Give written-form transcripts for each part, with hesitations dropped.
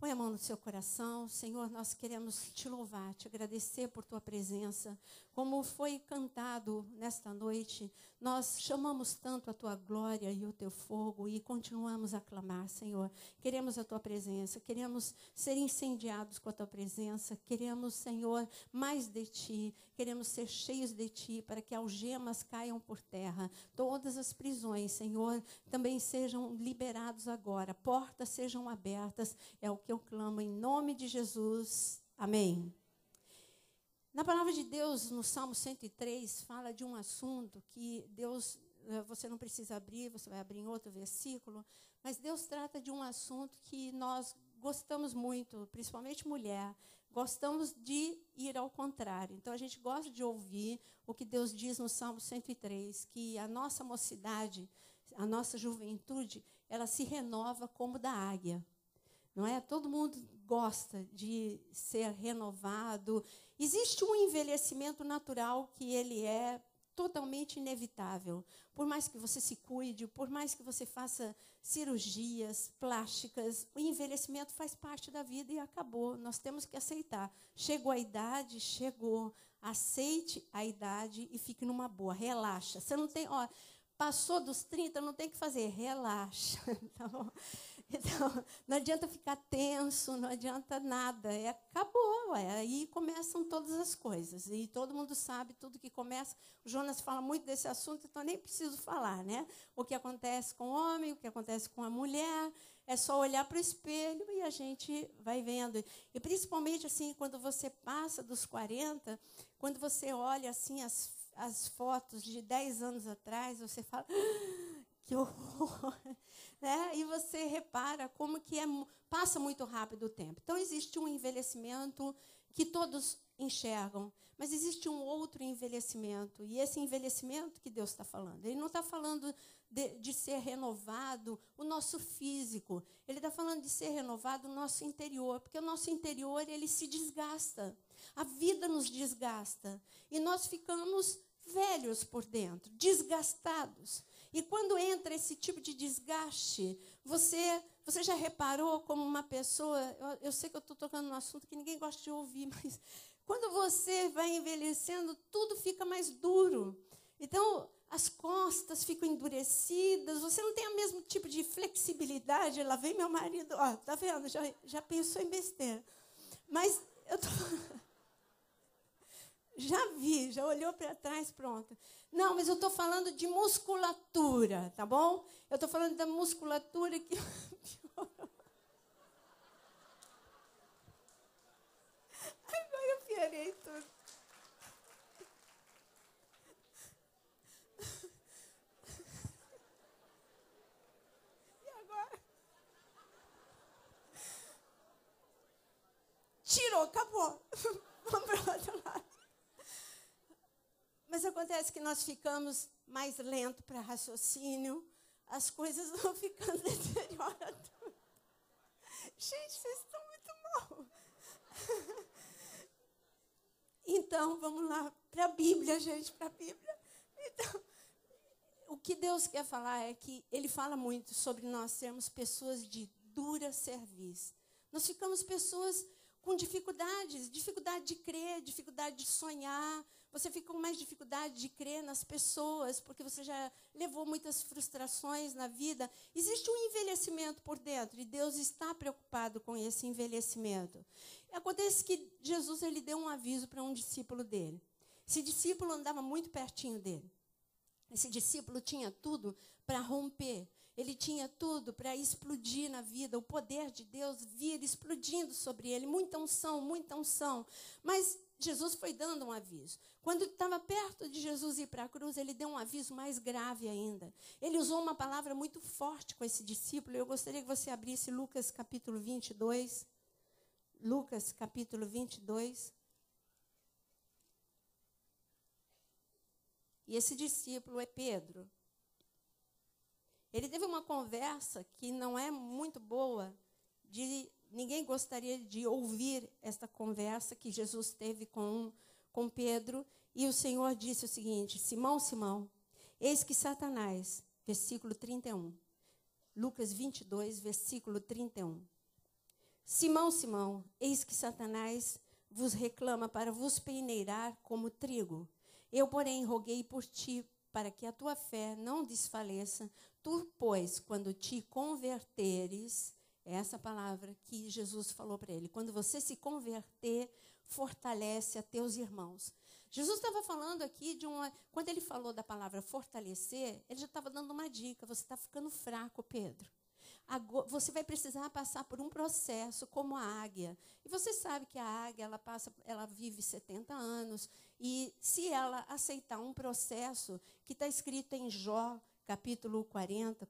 Põe a mão no seu coração. Senhor, nós queremos te louvar, te agradecer por tua presença. Como foi cantado nesta noite, nós chamamos tanto a tua glória e o teu fogo e continuamos a clamar, Senhor. Queremos a tua presença, queremos ser incendiados com a tua presença. Queremos, Senhor, mais de ti. Queremos ser cheios de ti para que algemas caiam por terra. Todas as prisões, Senhor, também sejam liberados agora. Portas sejam abertas. É o que eu clamo em nome de Jesus. Amém. Na palavra de Deus, no Salmo 103, fala de um assunto que Deus, você não precisa abrir, você vai abrir em outro versículo, mas Deus trata de um assunto que nós gostamos muito, principalmente mulher, gostamos de ir ao contrário. Então, a gente gosta de ouvir o que Deus diz no Salmo 103, que a nossa mocidade, a nossa juventude, ela se renova como da águia. Não é? Todo mundo gosta de ser renovado. Existe um envelhecimento natural que ele é totalmente inevitável. Por mais que você se cuide, por mais que você faça cirurgias plásticas, o envelhecimento faz parte da vida e acabou. Nós temos que aceitar. Chegou a idade, chegou. Aceite a idade e fique numa boa. Relaxa. Você não tem, passou dos 30, não tem que fazer. Relaxa. Tá bom? Então, não adianta ficar tenso, não adianta nada. Acabou, aí começam todas as coisas. E todo mundo sabe tudo que começa. O Jonas fala muito desse assunto, então nem preciso falar, né? O que acontece com o homem, o que acontece com a mulher. É só olhar para o espelho e a gente vai vendo. E principalmente assim, quando você passa dos 40, quando você olha assim as fotos de 10 anos atrás, você fala... Que horror! Né? E você repara como que passa muito rápido o tempo. Então, existe um envelhecimento que todos enxergam, mas existe um outro envelhecimento. E esse envelhecimento que Deus está falando, Ele não está falando de ser renovado o nosso físico. Ele está falando de ser renovado o nosso interior, porque o nosso interior ele se desgasta. A vida nos desgasta. E nós ficamos velhos por dentro, desgastados. E quando entra esse tipo de desgaste, você já reparou como uma pessoa... Eu sei que eu estou tocando num assunto que ninguém gosta de ouvir, mas quando você vai envelhecendo, tudo fica mais duro. Então, as costas ficam endurecidas, você não tem o mesmo tipo de flexibilidade. Lá vem meu marido, tá vendo? Já pensou em besteira. Mas eu tô... Já olhou para trás, pronto. Não, mas eu estou falando de musculatura, tá bom? Eu estou falando da musculatura que... Agora eu piorei tudo. E agora? Tirou, acabou. Vamos para o outro lado. Mas acontece que nós ficamos mais lentos para raciocínio, as coisas vão ficando deterioradas. Gente, vocês estão muito mal. Então, vamos lá para a Bíblia, gente, para a Bíblia. Então, o que Deus quer falar é que Ele fala muito sobre nós sermos pessoas de dura cerviz. Nós ficamos pessoas com dificuldade de crer, dificuldade de sonhar. Você fica com mais dificuldade de crer nas pessoas, porque você já levou muitas frustrações na vida. Existe um envelhecimento por dentro, e Deus está preocupado com esse envelhecimento. Acontece que Jesus ele deu um aviso para um discípulo dele. Esse discípulo andava muito pertinho dele. Esse discípulo tinha tudo para romper. Ele tinha tudo para explodir na vida. O poder de Deus vir explodindo sobre ele. Muita unção, muita unção. Mas Jesus foi dando um aviso. Quando estava perto de Jesus ir para a cruz, ele deu um aviso mais grave ainda. Ele usou uma palavra muito forte com esse discípulo. Eu gostaria que você abrisse Lucas capítulo 22. Lucas capítulo 22. E esse discípulo é Pedro. Ele teve uma conversa que não é muito boa, ninguém gostaria de ouvir esta conversa que Jesus teve com Pedro. E o Senhor disse o seguinte: Simão, Simão, eis que Satanás, versículo 31. Lucas 22, versículo 31. Simão, Simão, eis que Satanás vos reclama para vos peneirar como trigo. Eu, porém, roguei por ti, para que a tua fé não desfaleça. Tu, pois, quando te converteres, é essa palavra que Jesus falou para ele, quando você se converter, fortalece a teus irmãos. Jesus estava falando aqui quando ele falou da palavra fortalecer, ele já estava dando uma dica, você está ficando fraco, Pedro. Agora, você vai precisar passar por um processo como a águia. E você sabe que a águia, ela vive 70 anos. E se ela aceitar um processo que está escrito em Jó, capítulo 40,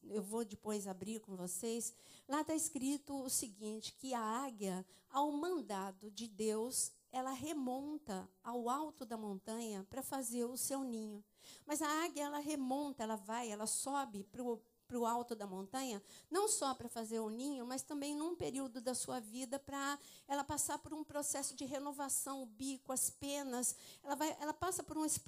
eu vou depois abrir com vocês, lá está escrito o seguinte, que a águia, ao mandado de Deus, ela remonta ao alto da montanha para fazer o seu ninho. Mas a águia, ela remonta, ela sobe para o alto da montanha, não só para fazer o ninho, mas também num período da sua vida para ela passar por um processo de renovação, o bico, as penas, ela passa por esse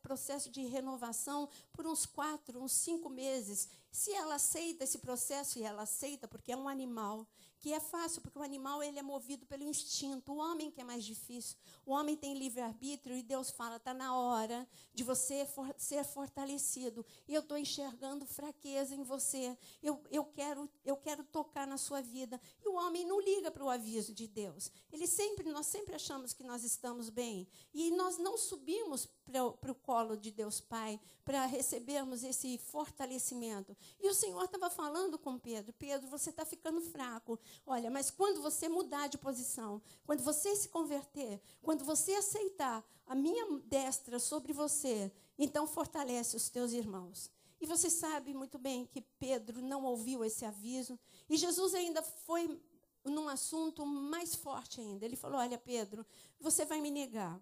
processo de renovação por uns 4, uns 5 meses. Se ela aceita esse processo, e ela aceita porque é um animal, que é fácil, porque o animal ele é movido pelo instinto. O homem que é mais difícil. O homem tem livre-arbítrio e Deus fala, está na hora de você ser fortalecido. E eu estou enxergando fraqueza em você. Eu quero tocar na sua vida. E o homem não liga para o aviso de Deus. Nós sempre achamos que nós estamos bem. E nós não subimos para o colo de Deus Pai para recebermos esse fortalecimento. E o Senhor estava falando com Pedro, Pedro, você está ficando fraco. Olha, mas quando você mudar de posição, quando você se converter, quando você aceitar a minha destra sobre você, então fortalece os teus irmãos. E você sabe muito bem que Pedro não ouviu esse aviso. E Jesus ainda foi num assunto mais forte ainda. Ele falou, olha, Pedro, você vai me negar.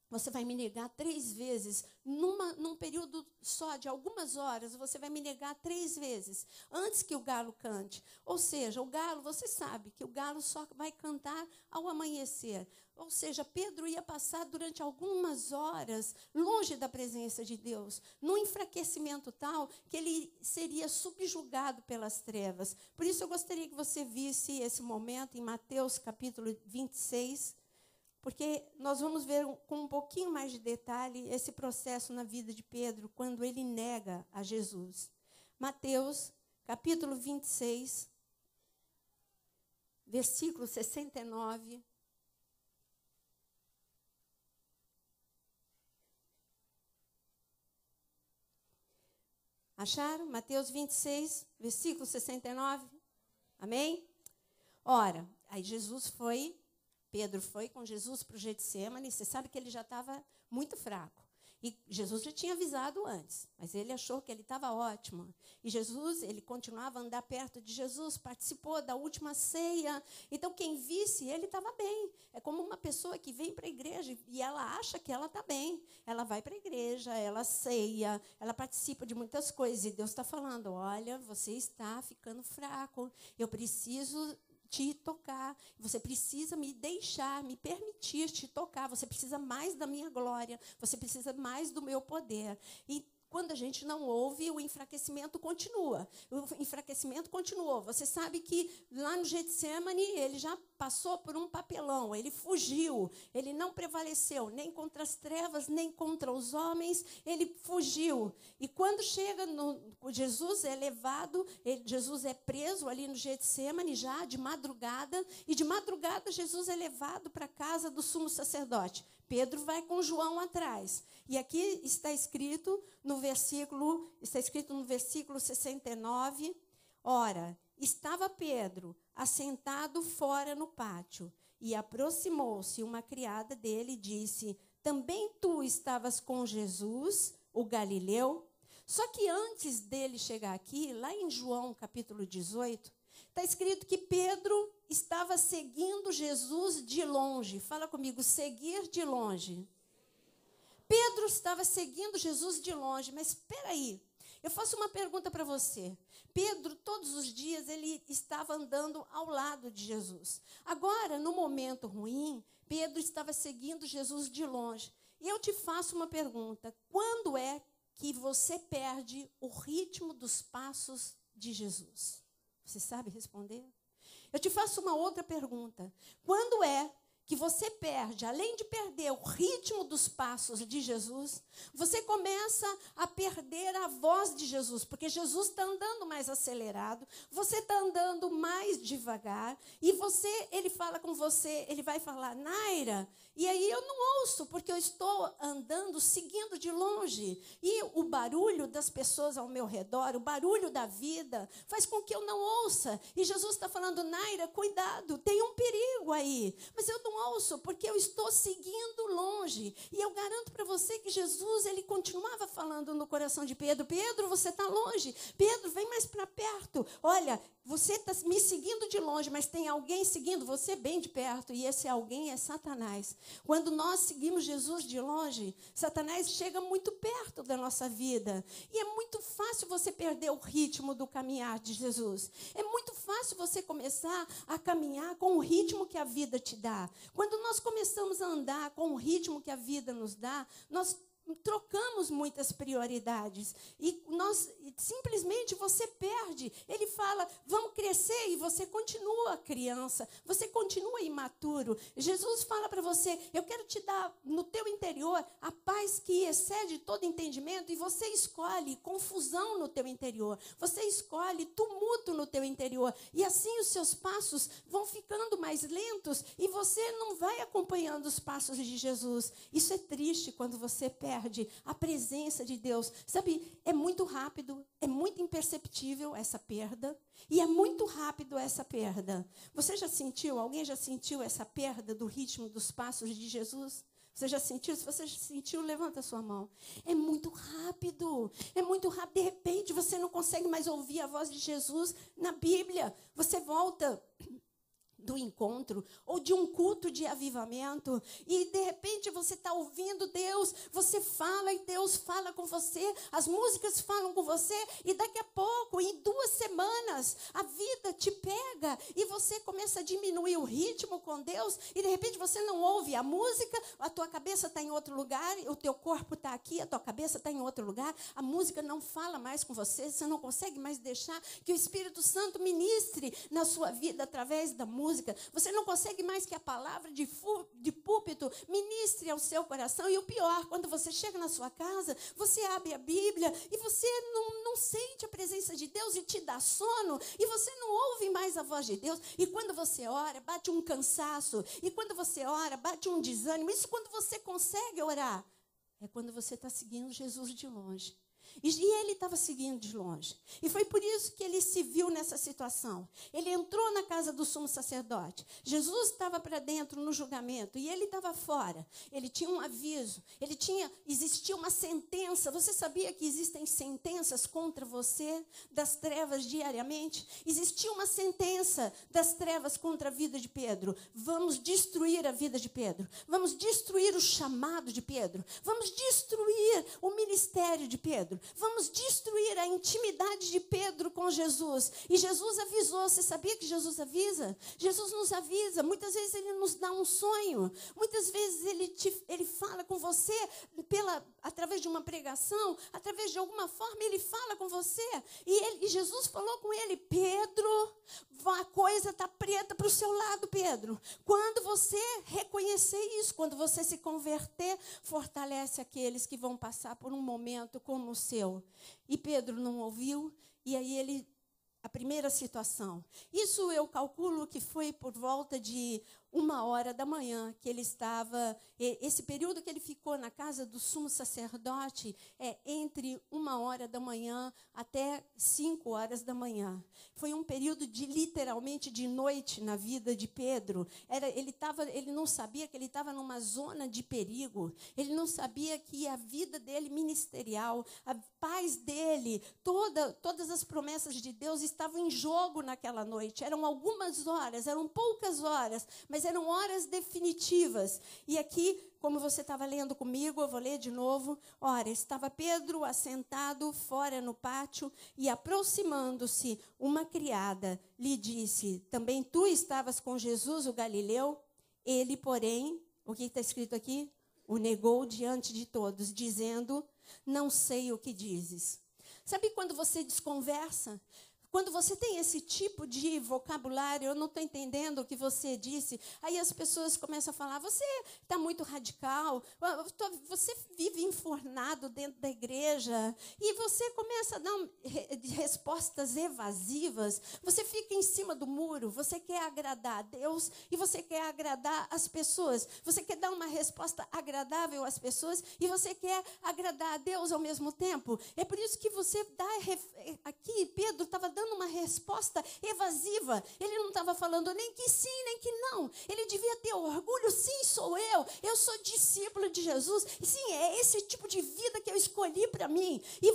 Você vai me negar 3 vezes, num período só de algumas horas, você vai me negar 3 vezes, antes que o galo cante. Ou seja, o galo, você sabe que o galo só vai cantar ao amanhecer. Ou seja, Pedro ia passar durante algumas horas longe da presença de Deus, num enfraquecimento tal que ele seria subjugado pelas trevas. Por isso eu gostaria que você visse esse momento em Mateus capítulo 26, porque nós vamos ver com um pouquinho mais de detalhe esse processo na vida de Pedro, quando ele nega a Jesus. Mateus, capítulo 26, versículo 69. Acharam? Mateus 26, versículo 69. Amém? Ora, aí Pedro foi com Jesus para o Getsemane, você sabe que ele já estava muito fraco. E Jesus já tinha avisado antes, mas ele achou que ele estava ótimo. E Jesus, ele continuava a andar perto de Jesus, participou da última ceia. Então, quem visse, ele estava bem. É como uma pessoa que vem para a igreja e ela acha que ela está bem. Ela vai para a igreja, ela ceia, ela participa de muitas coisas. E Deus está falando, olha, você está ficando fraco, eu preciso te tocar, você precisa me deixar, me permitir te tocar, você precisa mais da minha glória, você precisa mais do meu poder. E quando a gente não ouve, o enfraquecimento continua. O enfraquecimento continuou. Você sabe que lá no Getsemane, ele já passou por um papelão, ele fugiu, ele não prevaleceu nem contra as trevas, nem contra os homens, ele fugiu. E quando chega, Jesus é levado, Jesus é preso ali no Getsemane já de madrugada, e de madrugada Jesus é levado para a casa do sumo sacerdote. Pedro vai com João atrás. E aqui está escrito no versículo 69, ora, estava Pedro assentado fora no pátio, e aproximou-se uma criada dele e disse, também tu estavas com Jesus, o Galileu? Só que antes dele chegar aqui, lá em João capítulo 18, está escrito que Pedro estava seguindo Jesus de longe. Fala comigo, seguir de longe. Pedro estava seguindo Jesus de longe, mas espera aí, eu faço uma pergunta para você. Pedro, todos os dias, ele estava andando ao lado de Jesus. Agora, no momento ruim, Pedro estava seguindo Jesus de longe. E eu te faço uma pergunta, quando é que você perde o ritmo dos passos de Jesus? Você sabe responder? Eu te faço uma outra pergunta. Quando é que você perde, além de perder o ritmo dos passos de Jesus, você começa a perder a voz de Jesus, porque Jesus está andando mais acelerado, você está andando mais devagar, e ele fala com você, ele vai falar, Naira, e aí eu não ouço, porque eu estou andando, seguindo de longe, e o barulho das pessoas ao meu redor, o barulho da vida, faz com que eu não ouça, e Jesus está falando, Naira, cuidado, tem um perigo aí, mas eu não ouço, porque eu estou seguindo longe. E eu garanto para você que Jesus, ele continuava falando no coração de Pedro, Pedro, você está longe, Pedro, vem mais para perto, olha, você está me seguindo de longe, mas tem alguém seguindo você bem de perto, e esse alguém é Satanás. Quando nós seguimos Jesus de longe, Satanás chega muito perto da nossa vida, e é muito fácil você perder o ritmo do caminhar de Jesus, é muito fácil você começar a caminhar com o ritmo que a vida te dá. Quando nós começamos a andar com o ritmo que a vida nos dá, nós trocamos muitas prioridades e simplesmente você perde. Ele fala, vamos crescer, e você continua criança, você continua imaturo. Jesus fala para você, eu quero te dar no teu interior a paz que excede todo entendimento, e você escolhe confusão no teu interior, você escolhe tumulto no teu interior, e assim os seus passos vão ficando mais lentos e você não vai acompanhando os passos de Jesus. Isso é triste quando você perde a presença de Deus. Sabe, é muito rápido, é muito imperceptível essa perda, e é muito rápido essa perda. Você já sentiu, alguém já sentiu essa perda do ritmo dos passos de Jesus? Você já sentiu? Se você já sentiu, levanta a sua mão. É muito rápido, de repente você não consegue mais ouvir a voz de Jesus na Bíblia. Você volta do encontro, ou de um culto de avivamento, e de repente você está ouvindo Deus, você fala e Deus fala com você, as músicas falam com você, e daqui a pouco, em 2 semanas, a vida te pega, e você começa a diminuir o ritmo com Deus, e de repente você não ouve a música, a tua cabeça está em outro lugar, o teu corpo está aqui, a tua cabeça está em outro lugar, a música não fala mais com você, você não consegue mais deixar que o Espírito Santo ministre na sua vida através da música. Você não consegue mais que a palavra de púlpito ministre ao seu coração. E o pior, quando você chega na sua casa, você abre a Bíblia e você não sente a presença de Deus e te dá sono. E você não ouve mais a voz de Deus. E quando você ora, bate um cansaço. E quando você ora, bate um desânimo. Isso quando você consegue orar. É quando você está seguindo Jesus de longe. E ele estava seguindo de longe. E foi por isso que ele se viu nessa situação. Ele entrou na casa do sumo sacerdote. Jesus estava para dentro no julgamento e ele estava fora. Ele tinha um aviso. Existia uma sentença. Você sabia que existem sentenças contra você das trevas diariamente? Existia uma sentença das trevas contra a vida de Pedro. Vamos destruir a vida de Pedro. Vamos destruir o chamado de Pedro. Vamos destruir o ministério de Pedro. Vamos destruir a intimidade de Pedro com Jesus. E Jesus avisou. Você sabia que Jesus avisa? Jesus nos avisa. Muitas vezes ele nos dá um sonho. Muitas vezes ele fala com você através de uma pregação, através de alguma forma ele fala com você. E Jesus falou com ele, Pedro, a coisa está preta para o seu lado, Pedro. Quando você reconhecer isso, quando você se converter, fortalece aqueles que vão passar por um momento como o seu. E Pedro não ouviu, e aí a primeira situação. Isso eu calculo que foi por volta de 1h da manhã que ele estava, esse período que ele ficou na casa do sumo sacerdote é entre 1h da manhã até 5h da manhã. Foi um período literalmente de noite na vida de Pedro. Ele não sabia que ele estava numa zona de perigo. Ele não sabia que a vida dele ministerial, a paz dele, todas as promessas de Deus estavam em jogo naquela noite. Eram algumas horas, eram poucas horas, mas eram horas definitivas. E aqui, como você estava lendo comigo, eu vou ler de novo. Ora, estava Pedro assentado fora no pátio e, aproximando-se, uma criada lhe disse, também tu estavas com Jesus, o Galileu? Ele, porém, o que está escrito aqui? O negou diante de todos, dizendo, não sei o que dizes. Sabe quando você desconversa? Quando você tem esse tipo de vocabulário, eu não estou entendendo o que você disse, aí as pessoas começam a falar, você está muito radical, você vive enfornado dentro da igreja, e você começa a dar respostas evasivas, você fica em cima do muro, você quer agradar a Deus e você quer agradar as pessoas, você quer dar uma resposta agradável às pessoas e você quer agradar a Deus ao mesmo tempo. É por isso que você dá, aqui Pedro estava dando uma resposta evasiva, ele não estava falando nem que sim, nem que não, ele devia ter orgulho, sim, sou eu sou discípulo de Jesus, e sim, é esse tipo de vida que eu escolhi para mim, e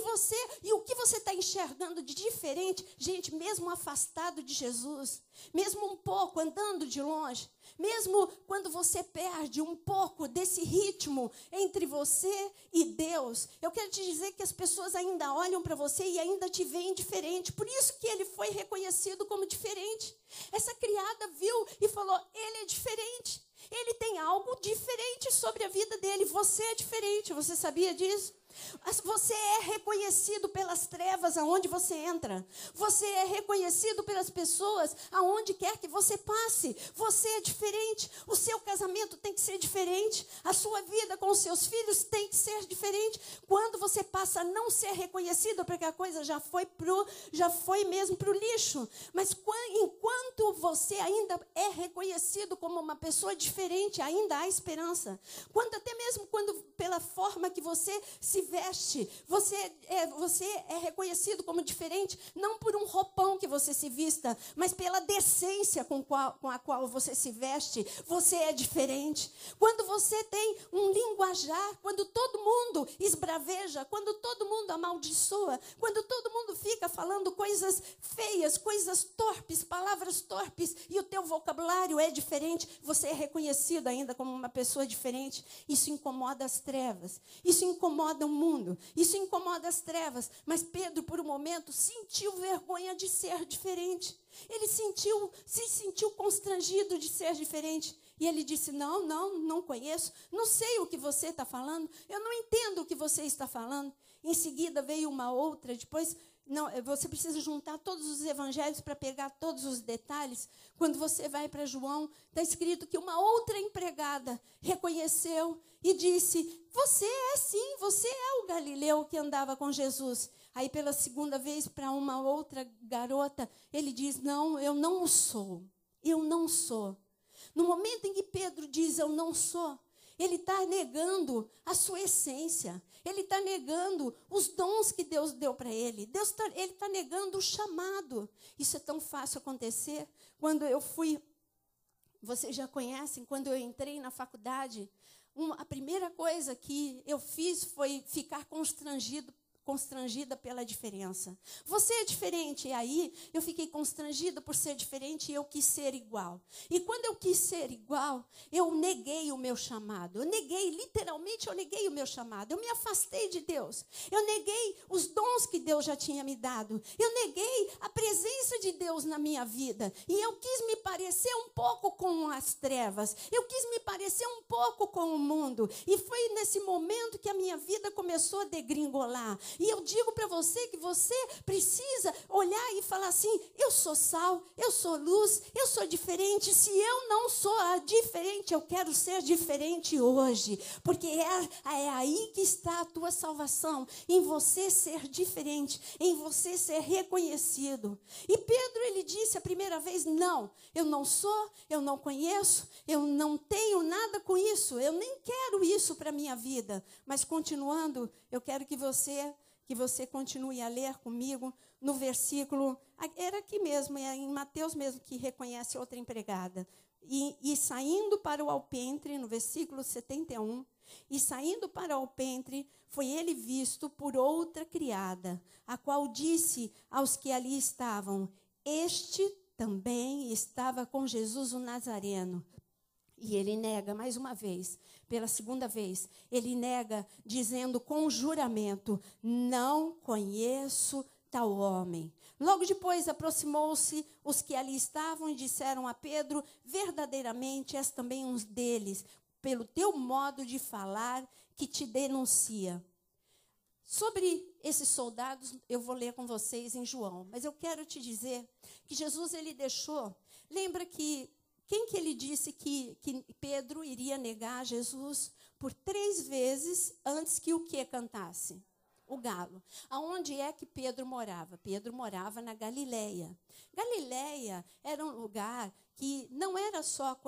o que você está enxergando de diferente, gente, mesmo afastado de Jesus, mesmo um pouco andando de longe, mesmo quando você perde um pouco desse ritmo entre você e Deus, eu quero te dizer que as pessoas ainda olham para você e ainda te veem diferente. Por isso que ele foi reconhecido como diferente. Essa criada viu e falou, ele é diferente. Ele tem algo diferente sobre a vida dele. Você é diferente, você sabia disso? Você é reconhecido pelas trevas aonde você entra. Você é reconhecido pelas pessoas aonde quer que você passe. Você é diferente. O seu casamento tem que ser diferente. A sua vida com os seus filhos tem que ser diferente. Quando você passa a não ser reconhecido, porque a coisa já foi mesmo para o lixo. Mas enquanto você ainda é reconhecido como uma pessoa diferente, ainda há esperança. Até mesmo quando pela forma que você se veste, você é reconhecido como diferente, não por um roupão que você se vista, mas pela decência com a qual você se veste, você é diferente. Quando você tem um linguajar, quando todo mundo esbraveja, quando todo mundo amaldiçoa, quando todo mundo fica falando coisas feias, coisas torpes, palavras torpes, e o teu vocabulário é diferente, você é reconhecido ainda como uma pessoa diferente. Isso incomoda as trevas, isso incomoda o mundo, isso incomoda as trevas. Mas Pedro, por um momento, sentiu vergonha de ser diferente. Ele se sentiu constrangido de ser diferente. E ele disse, não conheço, não sei o que você está falando, eu não entendo o que você está falando. Em seguida veio uma outra, depois... Não, você precisa juntar todos os evangelhos para pegar todos os detalhes. Quando você vai para João, está escrito que uma outra empregada reconheceu e disse, você é o Galileu que andava com Jesus. Aí pela segunda vez para uma outra garota, ele diz, não, eu não sou. No momento em que Pedro diz, eu não sou, ele está negando a sua essência. Ele está negando os dons que Deus deu para ele. Ele está negando o chamado. Isso é tão fácil acontecer. Quando eu fui, vocês já conhecem, quando eu entrei na faculdade, a primeira coisa que eu fiz foi ficar constrangida pela diferença. Você é diferente, e aí eu fiquei constrangida por ser diferente e eu quis ser igual. E quando eu quis ser igual, eu neguei o meu chamado. Literalmente eu neguei o meu chamado. Eu me afastei de Deus. Eu neguei os dons que Deus já tinha me dado. Eu neguei a presença de Deus na minha vida. E eu quis me parecer um pouco com as trevas. Eu quis me parecer um pouco com o mundo. E foi nesse momento que a minha vida começou a degringolar. E eu digo para você que você precisa olhar e falar assim, eu sou sal, eu sou luz, eu sou diferente. Se eu não sou diferente, eu quero ser diferente hoje. Porque é aí que está a tua salvação, em você ser diferente, em você ser reconhecido. E Pedro, ele disse a primeira vez, não, eu não sou, eu não conheço, eu não tenho nada com isso, eu nem quero isso para a minha vida. Mas continuando, eu quero que você continue a ler comigo no versículo, era aqui mesmo, é em Mateus mesmo que reconhece outra empregada. E saindo para o alpendre, no versículo 71, e saindo para o alpendre, foi ele visto por outra criada, a qual disse aos que ali estavam, este também estava com Jesus o Nazareno. E ele nega mais uma vez, pela segunda vez, ele nega dizendo com juramento, não conheço tal homem. Logo depois aproximou-se os que ali estavam e disseram a Pedro, verdadeiramente és também um deles, pelo teu modo de falar que te denuncia. Sobre esses soldados, eu vou ler com vocês em João. Mas eu quero te dizer que Jesus, ele deixou... Lembra que quem que ele disse que Pedro iria negar Jesus por 3 vezes antes que o que cantasse? O galo. Aonde é que Pedro morava? Pedro morava na Galileia. Galileia era um lugar que não era só...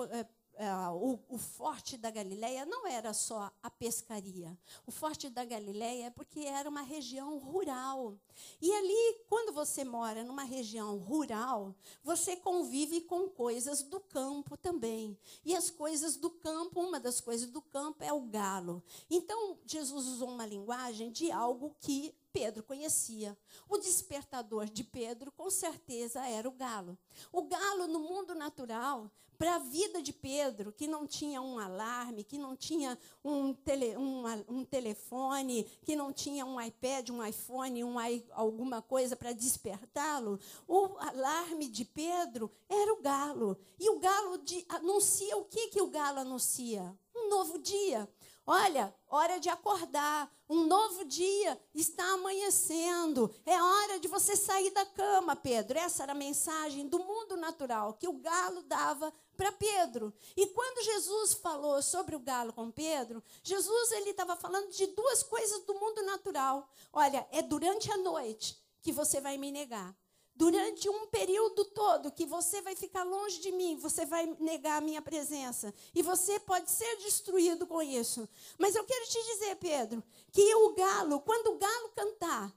o forte da Galileia não era só a pescaria. O forte da Galileia é porque era uma região rural. E ali, quando você mora numa região rural, você convive com coisas do campo também. E as coisas do campo, uma das coisas do campo é o galo. Então, Jesus usou uma linguagem de algo que Pedro conhecia. O despertador de Pedro, com certeza, era o galo. O galo, no mundo natural, para a vida de Pedro, que não tinha um alarme, que não tinha um telefone, que não tinha um iPad, um iPhone, alguma coisa para despertá-lo, o alarme de Pedro era o galo. E o galo anuncia o que o galo anuncia? Um novo dia. Olha, hora de acordar, um novo dia está amanhecendo, é hora de você sair da cama, Pedro. Essa era a mensagem do mundo natural que o galo dava para Pedro. E quando Jesus falou sobre o galo com Pedro, Jesus ele estava falando de 2 coisas do mundo natural. Olha, é durante a noite que você vai me negar. Durante um período todo que você vai ficar longe de mim, você vai negar a minha presença. E você pode ser destruído com isso. Mas eu quero te dizer, Pedro, que o galo, quando o galo cantar,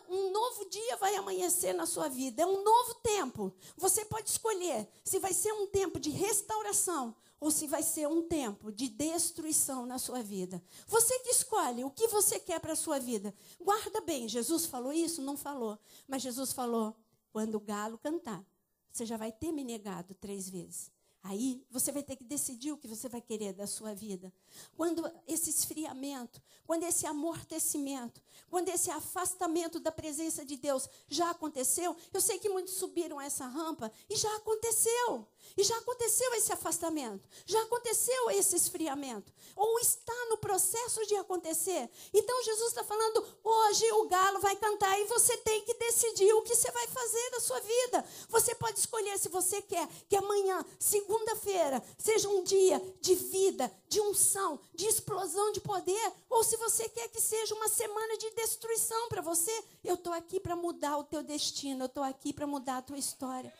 um novo dia vai amanhecer na sua vida. É um novo tempo. Você pode escolher se vai ser um tempo de restauração ou se vai ser um tempo de destruição na sua vida. Você que escolhe o que você quer para a sua vida. Guarda bem, Jesus falou isso? Não falou. Mas Jesus falou, quando o galo cantar, você já vai ter me negado 3 vezes. Aí você vai ter que decidir o que você vai querer da sua vida. Quando esse esfriamento, quando esse amortecimento, quando esse afastamento da presença de Deus já aconteceu, eu sei que muitos subiram essa rampa e já aconteceu. E já aconteceu esse afastamento, já aconteceu esse esfriamento, ou está no processo de acontecer. Então Jesus está falando, hoje o galo vai cantar e você tem que decidir o que você vai fazer da sua vida. Você pode escolher se você quer que amanhã, segunda-feira, seja um dia de vida, de unção, de explosão de poder, ou se você quer que seja uma semana de destruição para você. Eu estou aqui para mudar o teu destino, eu estou aqui para mudar a tua história.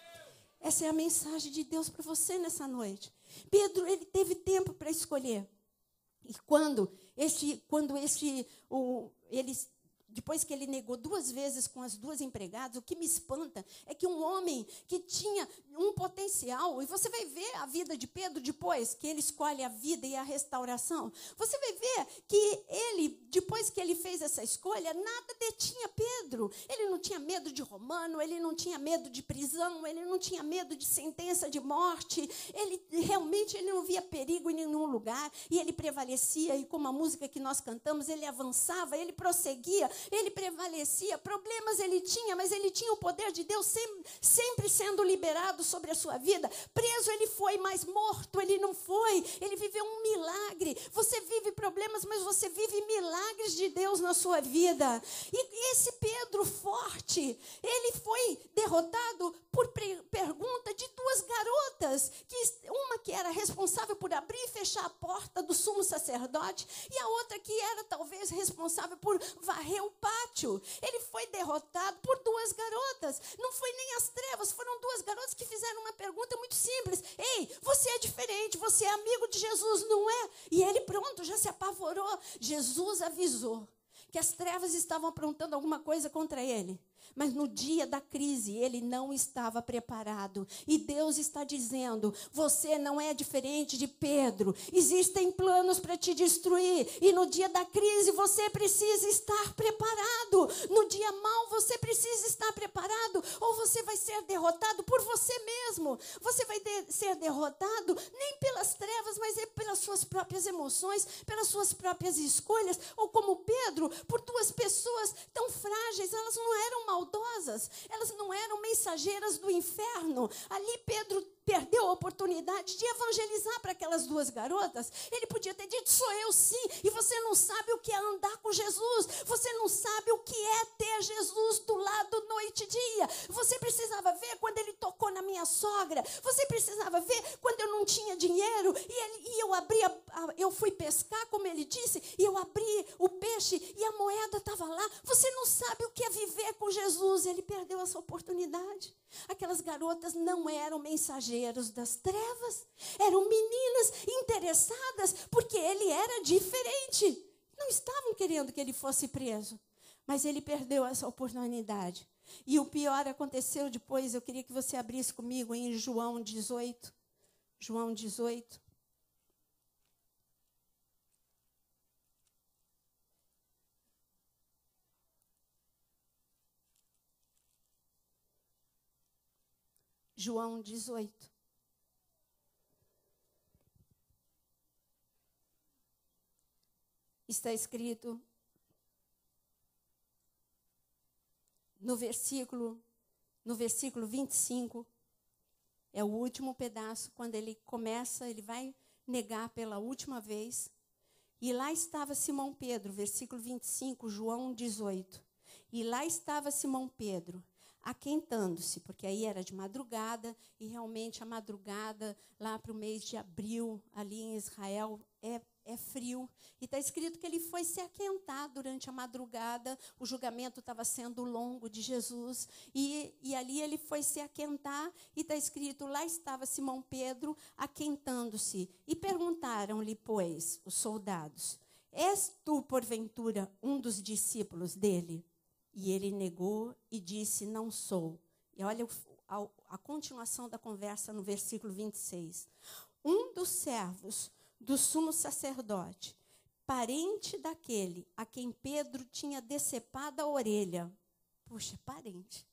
Essa é a mensagem de Deus para você nessa noite. Pedro, ele teve tempo para escolher. E depois que ele negou 2 vezes com as 2 empregadas, o que me espanta é que um homem que tinha um potencial, e você vai ver a vida de Pedro depois, que ele escolhe a vida e a restauração, você vai ver que ele, depois que ele fez essa escolha, nada detinha Pedro. Ele não tinha medo de romano, ele não tinha medo de prisão, ele não tinha medo de sentença de morte, ele não via perigo em nenhum lugar, e ele prevalecia, e como a música que nós cantamos, ele avançava, ele prosseguia, ele prevalecia. Problemas ele tinha, mas ele tinha o poder de Deus sempre sendo liberado sobre a sua vida. Preso ele foi, mas morto ele não foi. Ele viveu um milagre. Você vive problemas, mas você vive milagres de Deus na sua vida. E esse Pedro forte, ele foi derrotado por pergunta de 2 garotas, uma que era responsável por abrir e fechar a porta do sumo sacerdote, e a outra que era talvez responsável por varrer o pátio. Ele foi derrotado por 2 garotas. Não foi nem as trevas, foram 2 garotas que fizeram uma pergunta muito simples. Ei, você é diferente, você é amigo de Jesus, não é? E ele pronto, já se apavorou. Jesus avisou que as trevas estavam aprontando alguma coisa contra ele. Mas no dia da crise, ele não estava preparado. E Deus está dizendo, você não é diferente de Pedro. Existem planos para te destruir. E no dia da crise, você precisa estar preparado. No dia mau, você precisa estar preparado. Ou você vai ser derrotado por você mesmo. Você vai ser derrotado nem pelas trevas, mas é pelas suas próprias emoções, pelas suas próprias escolhas. Ou como Pedro, por 2 pessoas tão frágeis, elas não eram maldosas, elas não eram mensageiras do inferno. Ali Pedro perdeu a oportunidade de evangelizar para aquelas duas garotas. Ele podia ter dito, sou eu sim, e você não sabe o que é andar com Jesus, você não sabe o que é ter Jesus do lado noite e dia. Você precisava ver quando ele tocou na minha sogra, você precisava ver quando eu não tinha dinheiro, e eu fui pescar, como ele disse, e eu abri o peixe, e a moeda estava lá. Você não sabe o que é viver com Jesus. Ele perdeu essa oportunidade. Aquelas garotas não eram mensageiros das trevas, eram meninas interessadas, porque ele era diferente. Não estavam querendo que ele fosse preso, mas ele perdeu essa oportunidade. E o pior aconteceu depois. Eu queria que você abrisse comigo em João 18. João 18. João 18. Está escrito no versículo 25, é o último pedaço, quando ele vai negar pela última vez. E lá estava Simão Pedro, versículo 25, João 18. E lá estava Simão Pedro, aquentando-se, porque aí era de madrugada, e realmente a madrugada, lá para o mês de abril, ali em Israel, é frio. E está escrito que ele foi se aquentar durante a madrugada. O julgamento estava sendo longo de Jesus. E ali ele foi se aquentar. E está escrito, lá estava Simão Pedro aquentando-se. E perguntaram-lhe, pois, os soldados, és tu, porventura, um dos discípulos dele? E ele negou e disse, não sou. E olha a continuação da conversa no versículo 26. Um dos servos do sumo sacerdote, parente daquele a quem Pedro tinha decepado a orelha. Puxa, parente.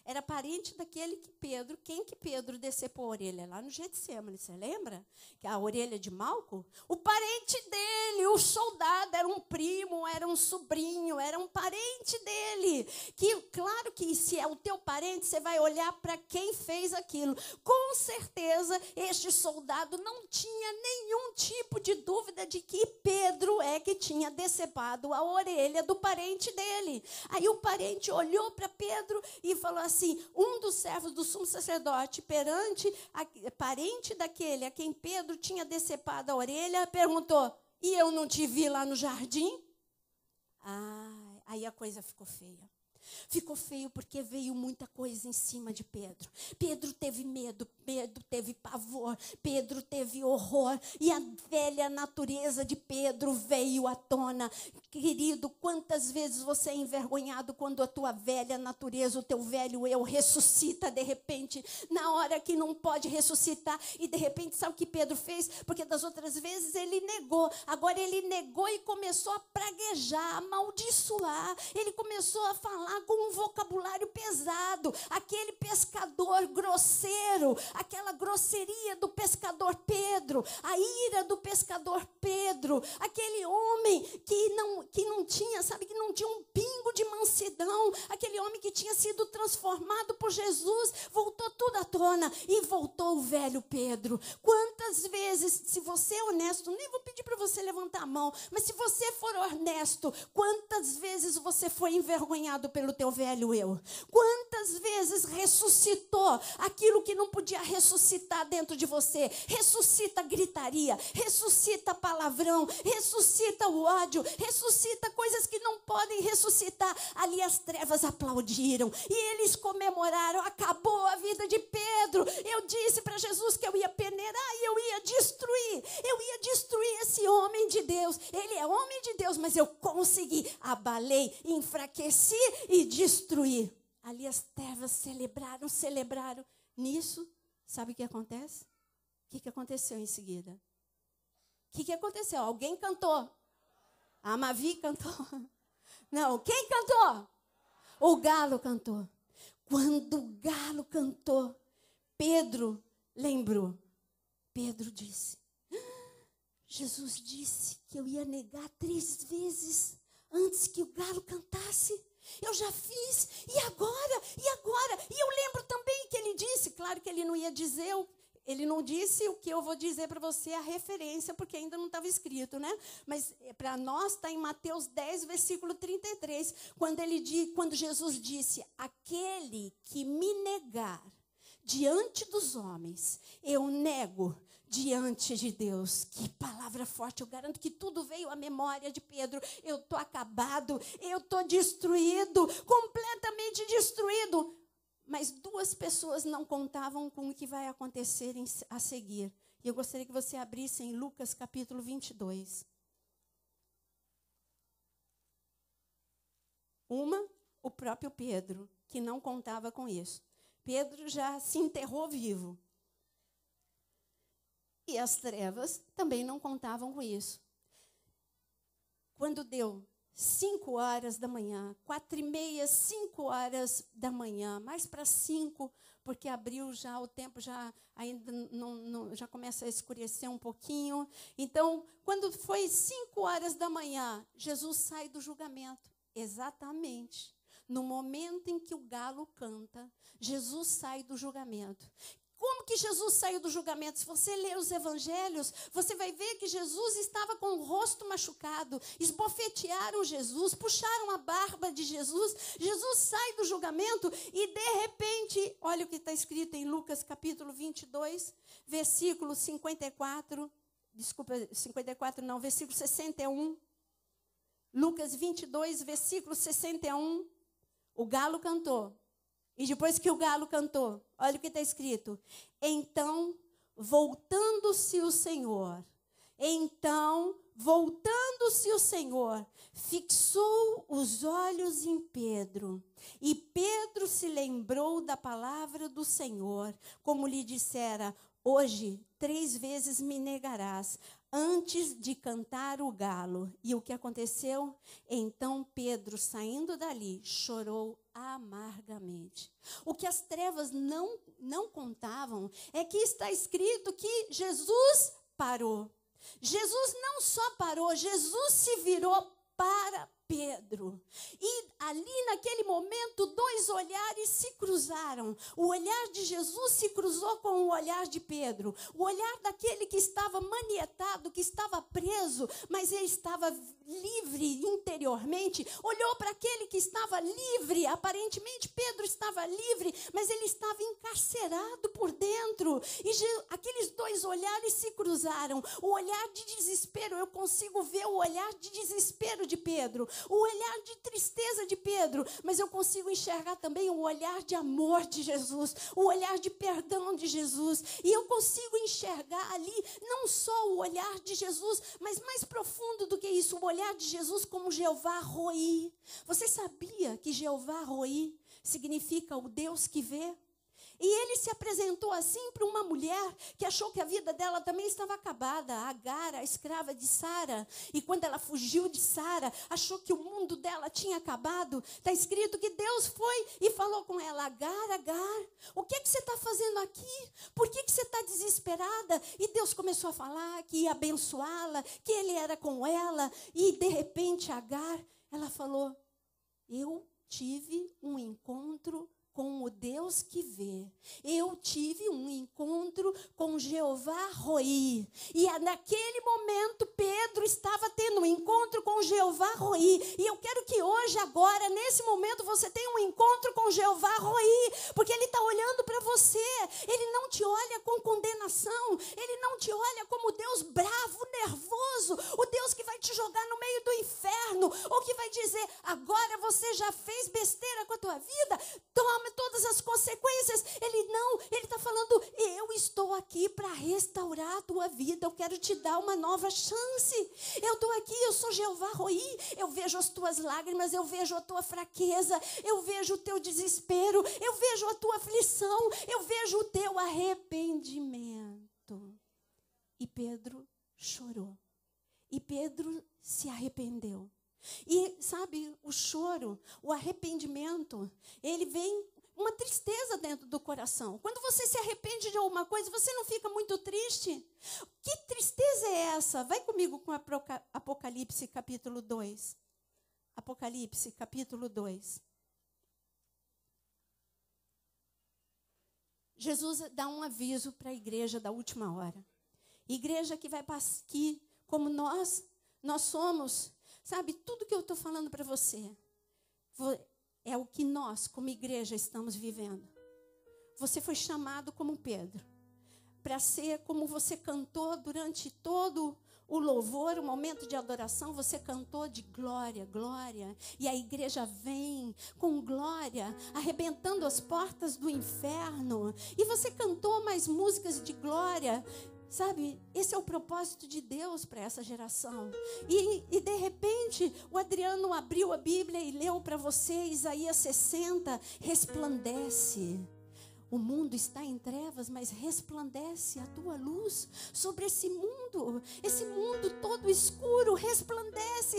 Era parente daquele quem que Pedro decepou a orelha? Lá no Getsemane, você lembra? Que a orelha de Malco? O parente dele, o soldado, era um primo, era um sobrinho, era um parente dele. Que, claro que se é o teu parente, você vai olhar para quem fez aquilo. Com certeza, este soldado não tinha nenhum tipo de dúvida de que Pedro é que tinha decepado a orelha do parente dele. Aí o parente olhou para Pedro e falou assim, um dos servos do sumo sacerdote, parente daquele a quem Pedro tinha decepado a orelha, perguntou, e eu não te vi lá no jardim? Aí a coisa ficou feia. Ficou feio porque veio muita coisa em cima de Pedro. Pedro teve medo, Pedro teve pavor, Pedro teve horror. E a velha natureza de Pedro veio à tona. Querido, quantas vezes você é envergonhado quando a tua velha natureza, o teu velho eu ressuscita de repente, na hora que não pode ressuscitar. E de repente, sabe o que Pedro fez? Porque das outras vezes ele negou. Agora ele negou e começou a praguejar, a amaldiçoar. Ele começou a falar com um vocabulário pesado, aquele pescador grosseiro, aquela grosseria do pescador Pedro, a ira do pescador Pedro, aquele homem que não tinha, que não tinha um pingo de mansidão, aquele homem que tinha sido transformado por Jesus, voltou tudo à tona e voltou o velho Pedro. Quantas vezes, se você é honesto, nem vou pedir para você levantar a mão, mas se você for honesto, quantas vezes você foi envergonhado pelo teu velho eu? Quantas vezes ressuscitou aquilo que não podia ressuscitar dentro de você? Ressuscita a gritaria, ressuscita palavrão, ressuscita o ódio, ressuscita coisas que não podem ressuscitar. Ali as trevas aplaudiram e eles comemoraram. Acabou a vida de Pedro. Eu disse para Jesus que eu ia peneirar e eu ia destruir esse homem de Deus. Ele é homem de Deus, mas eu consegui, abalei, enfraqueci e destruí. Ali as trevas celebraram. Nisso, sabe o que acontece? O que aconteceu em seguida? O que aconteceu? Alguém cantou. A Mavi cantou. Não, quem cantou? O galo cantou. Quando o galo cantou, Pedro lembrou. Pedro disse, Jesus disse que eu ia negar 3 vezes antes que o galo cantasse. Eu já fiz, e agora? E eu lembro também que ele disse, claro que ele não ia dizer Ele não disse o que eu vou dizer para você, a referência, porque ainda não estava escrito, né? Mas para nós está em Mateus 10, versículo 33, quando Jesus disse: aquele que me negar diante dos homens, eu nego diante de Deus. Que palavra forte, eu garanto que tudo veio à memória de Pedro. Eu estou acabado, eu estou destruído, completamente destruído. Mas 2 pessoas não contavam com o que vai acontecer a seguir. E eu gostaria que você abrisse em Lucas capítulo 22. O próprio Pedro, que não contava com isso. Pedro já se enterrou vivo. E as trevas também não contavam com isso. Quando deu 5 horas da manhã, 4:30, 5 horas da manhã, mais para 5, porque abriu já, o tempo já ainda não, já começa a escurecer um pouquinho. Então, quando foi 5 horas da manhã, Jesus sai do julgamento. Exatamente. No momento em que o galo canta, Jesus sai do julgamento. Como que Jesus saiu do julgamento? Se você ler os evangelhos, você vai ver que Jesus estava com o rosto machucado. Esbofetearam Jesus, puxaram a barba de Jesus. Jesus sai do julgamento e, de repente, olha o que está escrito em Lucas capítulo 22, versículo 54. Desculpa, 54 não, versículo 61. Lucas 22, versículo 61. O galo cantou. E depois que o galo cantou, olha o que está escrito. Então, voltando-se o Senhor, fixou os olhos em Pedro. E Pedro se lembrou da palavra do Senhor, como lhe dissera: hoje 3 vezes me negarás, antes de cantar o galo. E o que aconteceu? Então Pedro, saindo dali, chorou amargamente. O que as trevas não contavam é que está escrito que Jesus parou. Jesus não só parou, Jesus se virou para Pedro. E ali naquele momento 2 olhares se cruzaram. O olhar de Jesus se cruzou com o olhar de Pedro. O olhar daquele que estava manietado, que estava preso, mas ele estava livre interiormente. Olhou para aquele que estava livre. Aparentemente Pedro estava livre, mas ele estava encarcerado por dentro. E aqueles 2 olhares se cruzaram. O olhar de desespero, eu consigo ver o olhar de desespero de Pedro. O olhar de tristeza de Pedro, mas eu consigo enxergar também o olhar de amor de Jesus, o olhar de perdão de Jesus. E eu consigo enxergar ali não só o olhar de Jesus, mas mais profundo do que isso, o olhar de Jesus como Jeová Roi. Você sabia que Jeová Roi significa o Deus que vê? E ele se apresentou assim para uma mulher que achou que a vida dela também estava acabada. Agar, a escrava de Sara. E quando ela fugiu de Sara, achou que o mundo dela tinha acabado. Está escrito que Deus foi e falou com ela: Agar, Agar, o que você está fazendo aqui? Por que você está desesperada? E Deus começou a falar que ia abençoá-la, que ele era com ela. E de repente Agar, ela falou: eu tive um encontro com o Deus que vê. Eu tive um encontro com Jeová Roi. E naquele momento, Pedro estava tendo um encontro com Jeová Roi. E eu quero que hoje, agora, nesse momento, você tenha um encontro com Jeová Roi. Porque Ele está olhando para você. Ele não te olha com condenação. Ele não te olha como Deus bravo, nervoso. O Deus que vai te jogar no meio do inferno. Ou que vai dizer: agora você já fez besteira com a tua vida. Toma todas as consequências. Ele não, ele está falando: eu estou aqui para restaurar a tua vida, eu quero te dar uma nova chance. Eu estou aqui, eu sou Jeová Roi. Eu vejo as tuas lágrimas, eu vejo a tua fraqueza, eu vejo o teu desespero, eu vejo a tua aflição, eu vejo o teu arrependimento. E Pedro chorou. E Pedro se arrependeu. E sabe, o choro, o arrependimento, ele vem uma tristeza dentro do coração. Quando você se arrepende de alguma coisa, você não fica muito triste? Que tristeza é essa? Vai comigo com Apocalipse capítulo 2. Apocalipse capítulo 2. Jesus dá um aviso para a igreja da última hora. Igreja que vai passar aqui, como nós somos, sabe, tudo que eu estou falando para você, é o que nós, como igreja, estamos vivendo. Você foi chamado como Pedro, para ser como você cantou durante todo o louvor, o momento de adoração, você cantou de glória, glória. E a igreja vem com glória, arrebentando as portas do inferno. E você cantou mais músicas de glória. Sabe, esse é o propósito de Deus para essa geração. E de repente, o Adriano abriu a Bíblia e leu para você Isaías 60, resplandece. O mundo está em trevas, mas resplandece a tua luz sobre esse mundo todo escuro, resplandece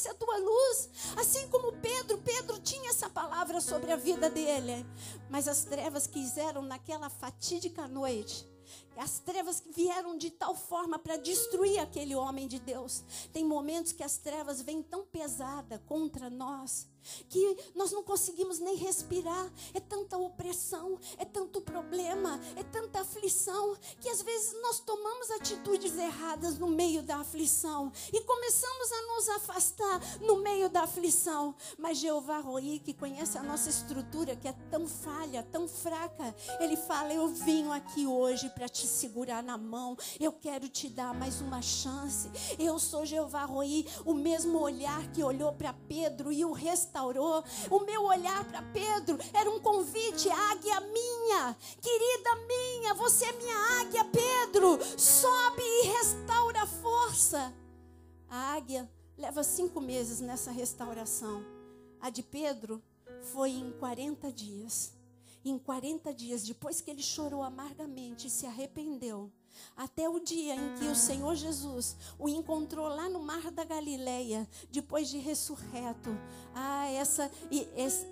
a tua luz. Assim como Pedro tinha essa palavra sobre a vida dele, mas as trevas quiseram naquela fatídica noite. As trevas vieram de tal forma para destruir aquele homem de Deus. Tem momentos que as trevas vêm tão pesada contra nós, que nós não conseguimos nem respirar. É tanta opressão, é tanto problema, é tanta aflição, que às vezes nós tomamos atitudes erradas no meio da aflição e começamos a nos afastar no meio da aflição. Mas Jeová Roi, que conhece a nossa estrutura, que é tão falha, tão fraca, Ele fala: eu vim aqui hoje para te segurar na mão, eu quero te dar mais uma chance. Eu sou Jeová Roi, o mesmo olhar que olhou para Pedro e o restaurou. O meu olhar para Pedro era um convite: águia minha, querida minha, você é minha águia, Pedro, sobe e restaura a força. A águia leva 5 meses nessa restauração. A de Pedro foi em 40 dias. Em 40 dias, depois que ele chorou amargamente e se arrependeu, até o dia em que o Senhor Jesus o encontrou lá no Mar da Galileia, depois de ressurreto.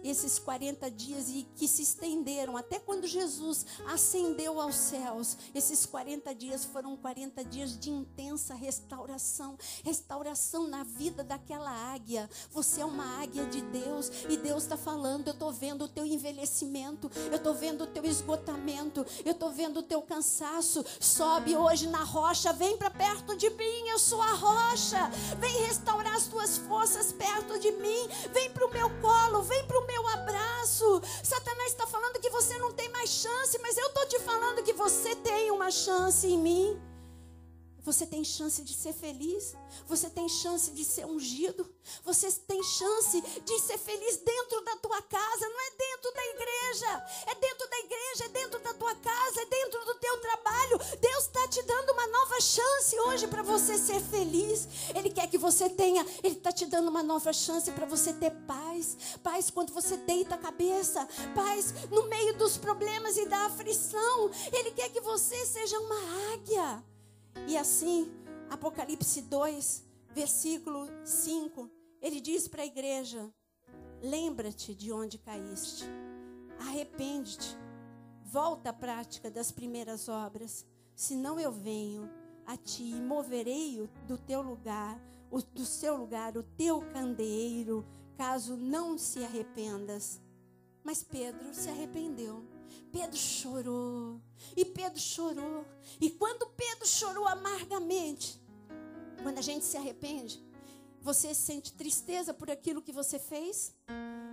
Esses 40 dias e que se estenderam até quando Jesus ascendeu aos céus. Esses 40 dias foram 40 dias de intensa restauração. Restauração na vida daquela águia. Você é uma águia de Deus e Deus está falando: eu estou vendo o teu envelhecimento, eu estou vendo o teu esgotamento, eu estou vendo o teu cansaço. Sobe hoje na rocha, vem para perto de mim, eu sou a rocha. Vem restaurar as tuas forças perto de mim, vem para o meu colo, vem para o meu abraço. Satanás está falando que você não tem mais chance, mas eu estou te falando que você tem uma chance em mim. Você tem chance de ser feliz, você tem chance de ser ungido, você tem chance de ser feliz dentro da tua casa, não é dentro da igreja, é dentro da igreja, é dentro da tua casa, é dentro do teu trabalho. Deus está te dando uma nova chance hoje para você ser feliz. Ele quer que você tenha, Ele está te dando uma nova chance para você ter paz. Paz quando você deita a cabeça, paz no meio dos problemas e da aflição. Ele quer que você seja uma águia. E assim, Apocalipse 2, versículo 5, ele diz para a igreja: lembra-te de onde caíste, arrepende-te, volta à prática das primeiras obras, senão eu venho a ti e moverei do seu lugar o teu candeeiro, caso não se arrependas. Mas Pedro se arrependeu. Pedro chorou, e Pedro chorou, e quando Pedro chorou amargamente, quando a gente se arrepende, você sente tristeza por aquilo que você fez,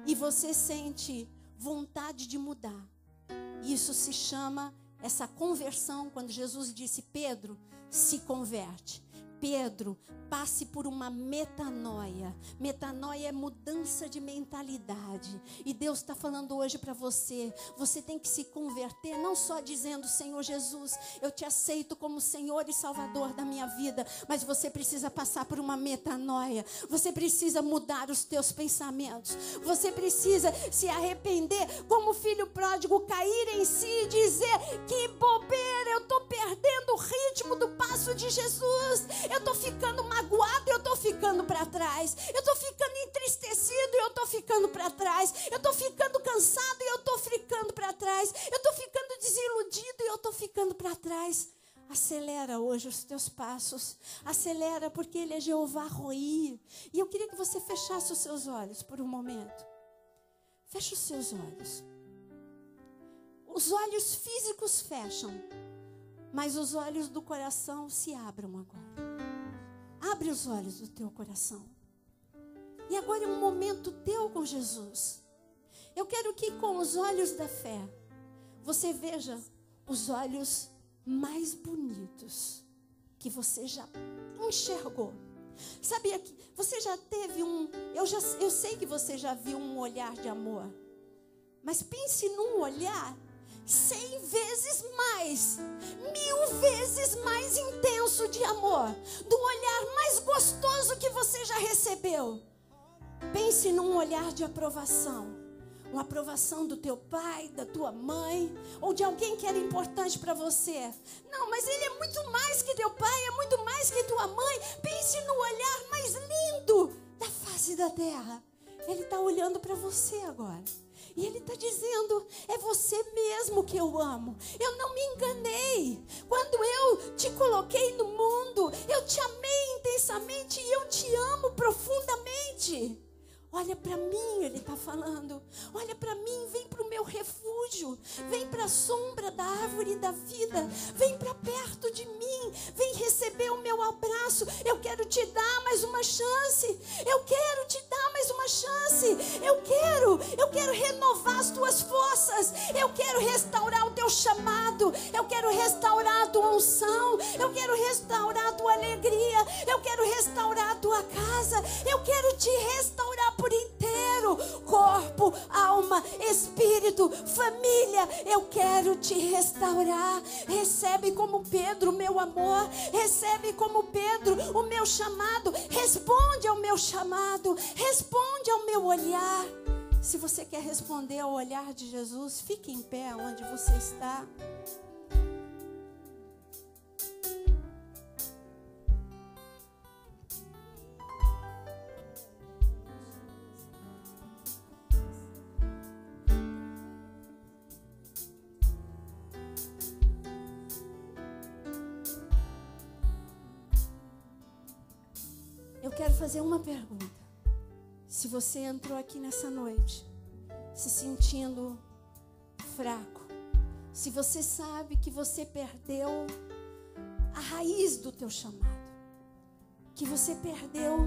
e você sente vontade de mudar. Isso se chama, essa conversão, quando Jesus disse: Pedro, se converte. Pedro, passe por uma metanoia. Metanoia é mudança de mentalidade. E Deus está falando hoje para você. Você tem que se converter, não só dizendo: Senhor Jesus, eu te aceito como Senhor e Salvador da minha vida. Mas você precisa passar por uma metanoia. Você precisa mudar os teus pensamentos. Você precisa se arrepender, como o filho pródigo, cair em si e dizer: que bobeira, eu estou perdendo o ritmo do passo de Jesus. Eu estou ficando magoado, eu estou ficando para trás. Eu estou ficando entristecido e eu estou ficando para trás. Eu estou ficando cansado e eu estou ficando para trás. Eu estou ficando desiludido e eu estou ficando para trás. Acelera hoje os teus passos. Acelera, porque Ele é Jeová Roi. E eu queria que você fechasse os seus olhos por um momento. Feche os seus olhos. os olhos físicos fecham, mas os olhos do coração se abram agora. Abre os olhos do teu coração. E agora é um momento teu com Jesus. Eu quero que com os olhos da fé, você veja os olhos mais bonitos que você já enxergou. Sabia que você já teve eu sei que você já viu um olhar de amor. Mas pense num olhar 100 vezes mais, 1000 vezes mais intenso de amor, do olhar mais gostoso que você já recebeu. Pense num olhar de aprovação, uma aprovação do teu pai, da tua mãe, ou de alguém que era importante para você. Não, mas ele é muito mais que teu pai, é muito mais que tua mãe. Pense no olhar mais lindo da face da terra. Ele está olhando para você agora. E ele está dizendo, é você mesmo que eu amo. Eu não me enganei. Quando eu te coloquei no mundo, eu te amei intensamente e eu te amo profundamente. Olha para mim, ele está falando. Olha para mim, vem para o meu refúgio. Vem para a sombra da árvore da vida. Vem para perto de mim. Vem receber o meu abraço. Eu quero te dar mais uma chance. Eu quero te dar mais uma chance. Eu quero renovar as tuas forças. Eu quero restaurar o teu chamado. Eu quero restaurar a tua unção. Eu quero restaurar a tua alegria. Eu quero restaurar a tua casa. Eu quero te restaurar por inteiro, corpo, alma, espírito, família. Eu quero te restaurar. Recebe como Pedro o meu amor. Recebe como Pedro o meu chamado. Responde ao meu chamado. Responde ao meu olhar. Se você quer responder ao olhar de Jesus, fique em pé onde você está. Eu quero fazer uma pergunta. Se você entrou aqui nessa noite se sentindo fraco, se você sabe que você perdeu a raiz do teu chamado, que você perdeu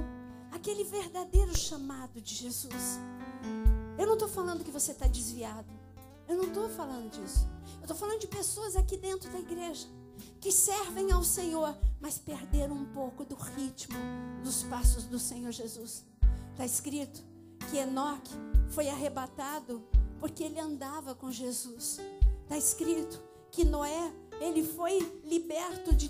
aquele verdadeiro chamado de Jesus. Eu não estou falando que você está desviado. Eu não estou falando disso. Eu estou falando de pessoas aqui dentro da igreja que servem ao Senhor, mas perderam um pouco do ritmo dos passos do Senhor Jesus. Está escrito que Enoque foi arrebatado porque ele andava com Jesus. Está escrito que Noé, ele foi liberto de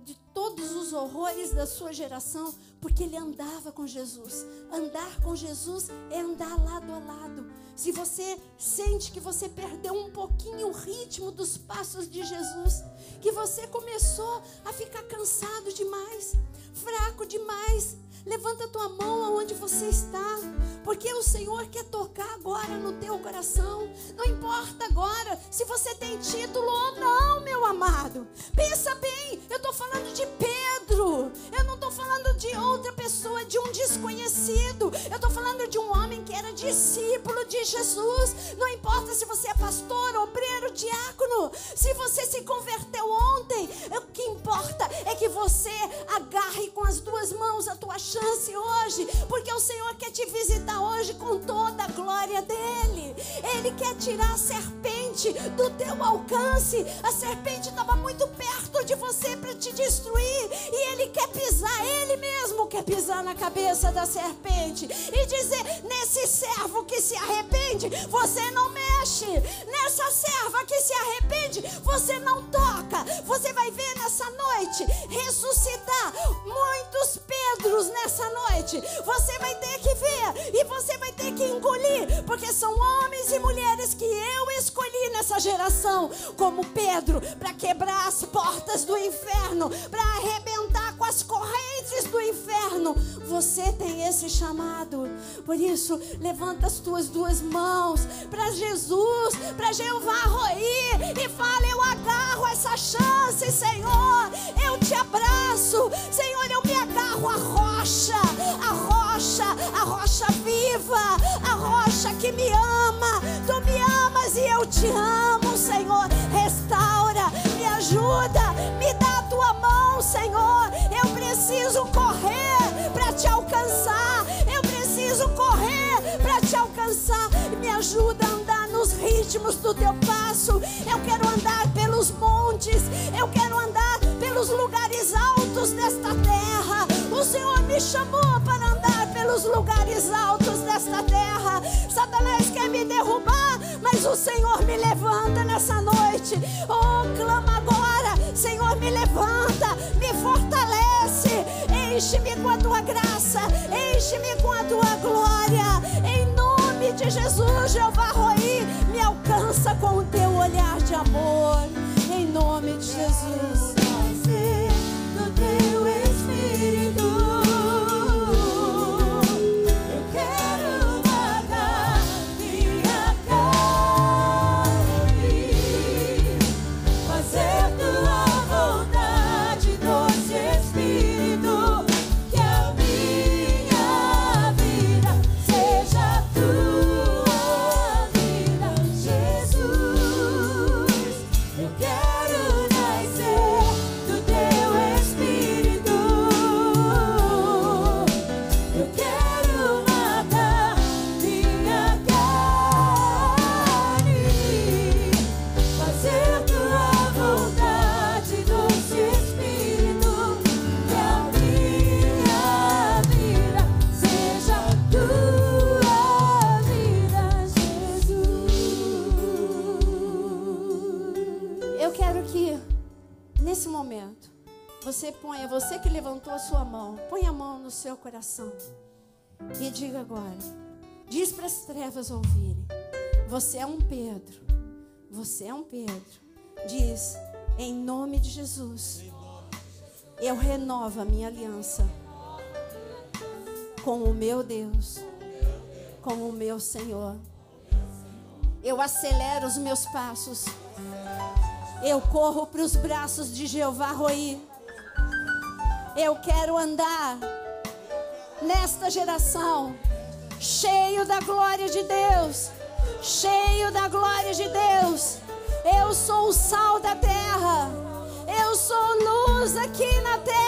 de todos os horrores da sua geração, porque ele andava com Jesus. Andar com Jesus é andar lado a lado. Se você sente que você perdeu um pouquinho o ritmo dos passos de Jesus, que você começou a ficar cansado demais, fraco demais, levanta a tua mão aonde você está, porque o Senhor quer tocar agora no teu coração. Não importa agora se você tem título ou não, meu amado. Pensa bem, eu estou falando de Pedro. Eu não estou falando de outra pessoa, de um desconhecido. Eu estou falando de um homem que era discípulo de Jesus. Não importa se você é pastor, obreiro, diácono, se você se converteu ontem, o que importa é que você agarre com as duas mãos a tua chance hoje, porque o Senhor quer te visitar hoje com toda a glória dele. Ele quer tirar a serpente do teu alcance. A serpente estava muito perto de você para te destruir, e ele quer pisar, ele mesmo quer pisar na cabeça da serpente e dizer: nesse servo que se arrepende, você não mexe. Nessa serva que se arrepende, você não toca. Você vai ver nessa noite ressuscitar muitos Pedros nessa noite. Você vai ter que ver e você vai ter que engolir, porque são homens e mulheres que eu escolhi nessa geração como Pedro, para quebrar as portas do inferno, para arrebentar com as correntes do inferno. Você tem esse chamado. Por isso, levanta as tuas duas mãos para Jesus, para Jeová Roí, e fala: eu agarro essa chance, Senhor. Eu te abraço, Senhor. Eu me agarro à rocha, a rocha viva, a rocha que me ama. Tu me amas te amo, Senhor. Restaura, me ajuda, me dá a tua mão, Senhor. Eu preciso correr para te alcançar. Eu preciso correr para te alcançar. Me ajuda a andar nos ritmos do teu passo. Eu quero andar pelos montes. Eu quero andar pelos lugares altos desta terra. O Senhor me chamou para andar pelos lugares altos desta terra. Satanás quer me derrubar, mas o Senhor me levanta nessa noite. Oh, clama agora. Senhor, me levanta, me fortalece. Enche-me com a tua graça, enche-me com a tua glória. Em nome de Jesus, Jeová Roí, me alcança com o teu olhar de amor. Em nome de Jesus. Do teu Espírito, eu quero matar minha carne, fazer tua vontade, doce Espírito. Que a minha vida seja tua vida, Jesus. Eu quero nascer do teu Espírito. Eu quero matar minha carne, fazer tua vontade, doce Espírito. Que a minha vida seja tua vida, Jesus. Eu quero que nesse momento você que levantou a sua mão, põe a mão no seu coração e diga agora, diz para as trevas ouvirem: você é um Pedro, você é um Pedro. Diz: em nome de Jesus, eu renovo a minha aliança com o meu Deus, com o meu Senhor. Eu acelero os meus passos. Eu corro para os braços de Jeová Roí. Eu quero andar nesta geração cheio da glória de Deus, cheio da glória de Deus. Eu sou o sal da terra. Eu sou luz aqui na terra.